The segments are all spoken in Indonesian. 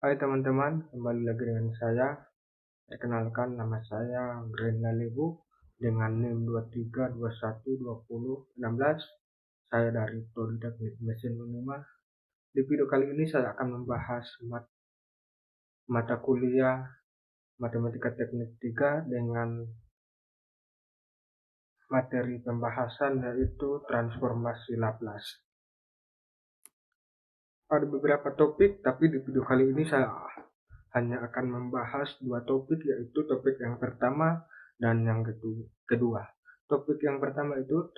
Hai teman-teman, kembali lagi dengan saya. Perkenalkan, nama saya Grenda Lebu dengan NIM 23212016. Saya dari Prodi Teknik Mesin Unima. Di video kali ini saya akan membahas mata kuliah Matematika Teknik 3 dengan materi pembahasan yaitu transformasi Laplace. Ada beberapa topik, tapi di video kali ini saya hanya akan membahas dua topik, yaitu topik yang pertama dan yang kedua. Topik yang pertama itu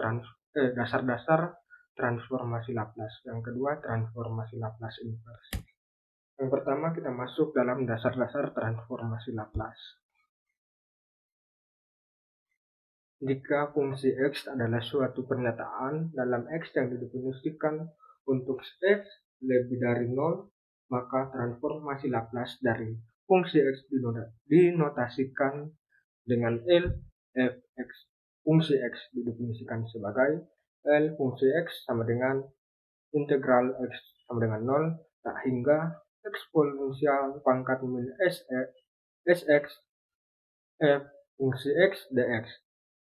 dasar-dasar transformasi Laplace. Yang kedua, transformasi Laplace inverse. Yang pertama kita masuk dalam dasar-dasar transformasi Laplace. Jika fungsi X adalah suatu pernyataan dalam X yang didefinisikan untuk X lebih dari 0, maka transformasi Laplace dari fungsi X dinotasikan dengan L f X. Fungsi X didefinisikan sebagai L fungsi X sama dengan integral X sama dengan 0 tak hingga eksponensial pangkat min Sx f fungsi X dx,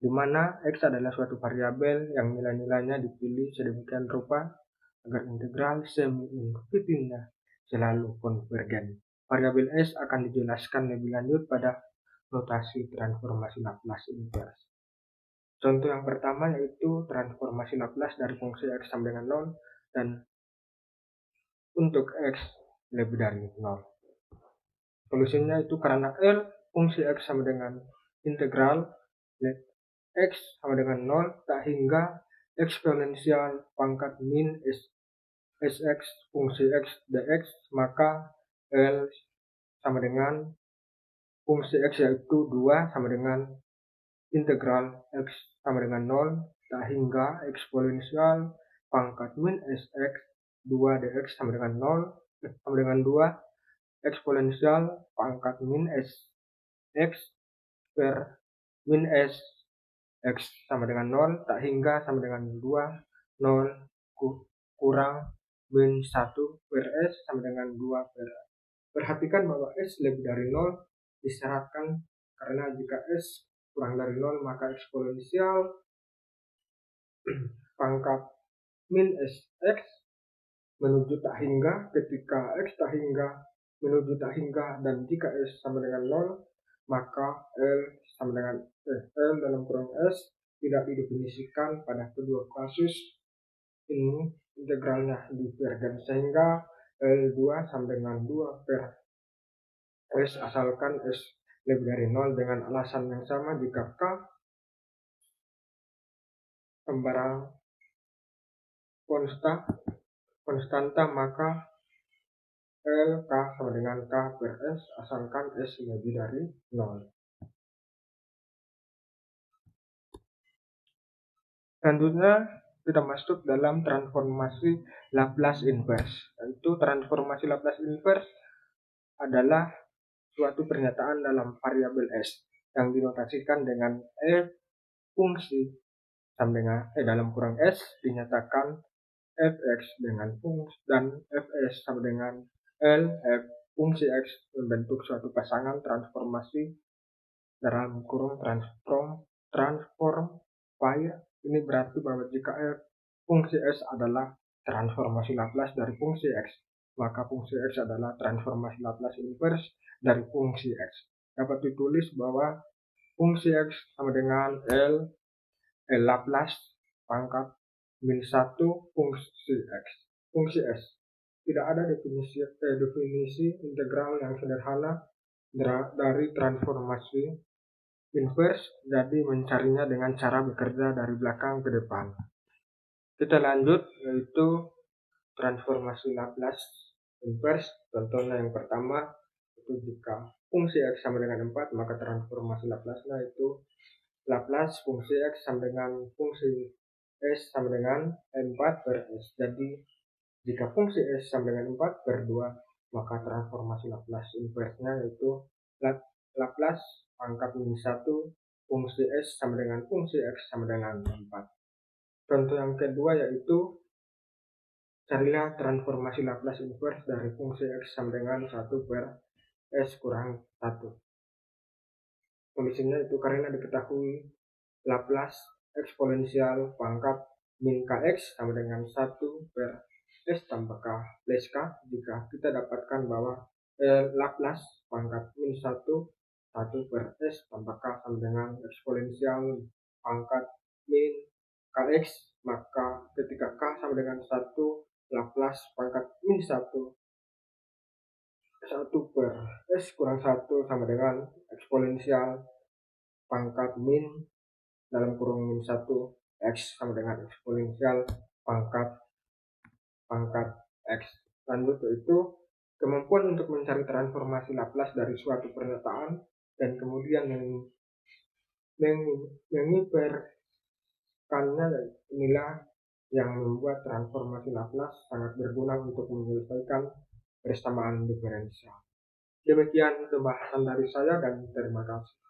di mana X adalah suatu variabel yang nilai-nilainya dipilih sedemikian rupa agar integral semi-infinitinya selalu konvergen. Variabel S akan dijelaskan lebih lanjut pada notasi transformasi Laplace inverse. Contoh yang pertama yaitu transformasi Laplace dari fungsi X sama dengan 0 dan untuk X lebih dari 0. Solusinya itu karena L fungsi X sama dengan integral X sama dengan 0 tak hingga eksponensial pangkat min Sx fungsi X dx, maka L sama dengan fungsi X yaitu 2 sama dengan integral X sama dengan 0 tak hingga eksponensial pangkat min Sx 2 dx sama dengan 0 sama dengan 2 eksponensial pangkat min Sx per min S X sama dengan 0 tak hingga sama dengan 2 0 kurang min 1 per S sama dengan 2 per S. Perhatikan bahwa S lebih dari 0 disyaratkan karena jika S kurang dari 0 maka eksponensial pangkat min Sx menuju tak hingga. Ketika X tak hingga menuju tak hingga dan jika S sama dengan 0 maka L sama dengan L dalam kurung S tidak didefinisikan pada kedua kasus ini, integralnya divergen sehingga L2 sama dengan 2 per S asalkan S lebih dari 0 dengan alasan yang sama. Jika K sembarang konstanta maka L K sama dengan K per S asalkan S lebih dari 0. Selanjutnya kita masuk dalam transformasi Laplace inverse. Yaitu transformasi Laplace inverse adalah suatu pernyataan dalam variabel S yang dinotasikan dengan fungsi sama dengan dalam kurang S dinyatakan fx dengan fungsi dan fs sama dengan L f fungsi X membentuk suatu pasangan transformasi dalam kurung transform phi. Ini berarti bahwa jika f fungsi S adalah transformasi Laplace dari fungsi X, maka fungsi X adalah transformasi Laplace inverse dari fungsi X. Dapat ditulis bahwa fungsi X sama dengan L Laplace pangkat min 1 fungsi X. Fungsi S. Tidak ada definisi integral yang sederhana dari transformasi inverse, jadi mencarinya dengan cara bekerja dari belakang ke depan. Kita lanjut, yaitu transformasi Laplace inverse. Contohnya yang pertama itu jika fungsi X sama dengan 4, maka transformasi Laplace-nya itu Laplace fungsi X sama dengan fungsi S sama dengan 4 per S. Jadi jika fungsi S sama dengan 4 per 2, maka transformasi Laplace inverse-nya yaitu Laplace pangkat min 1 fungsi S sama dengan fungsi X sama dengan 4. Contoh yang kedua yaitu Carilah transformasi Laplace inverse dari fungsi X sama dengan 1 per S kurang 1. Solusinya itu karena diketahui Laplace eksponensial pangkat min Kx sama dengan 1 per S tambah K plus K jika kita dapatkan bahwa Laplace pangkat min 1 per S tambah K sama dengan eksponensial pangkat min Kx, maka ketika K sama dengan 1, Laplace pangkat min 1 per S kurang 1 sama dengan eksponensial pangkat min dalam kurung min 1 X sama dengan eksponensial pangkat X. Lanjut yaitu kemampuan untuk mencari transformasi Laplace dari suatu pernyataan dan kemudian mengibarkannya, inilah yang membuat transformasi Laplace sangat berguna untuk menyelesaikan persamaan diferensial. Demikian pembahasan dari saya dan terima kasih.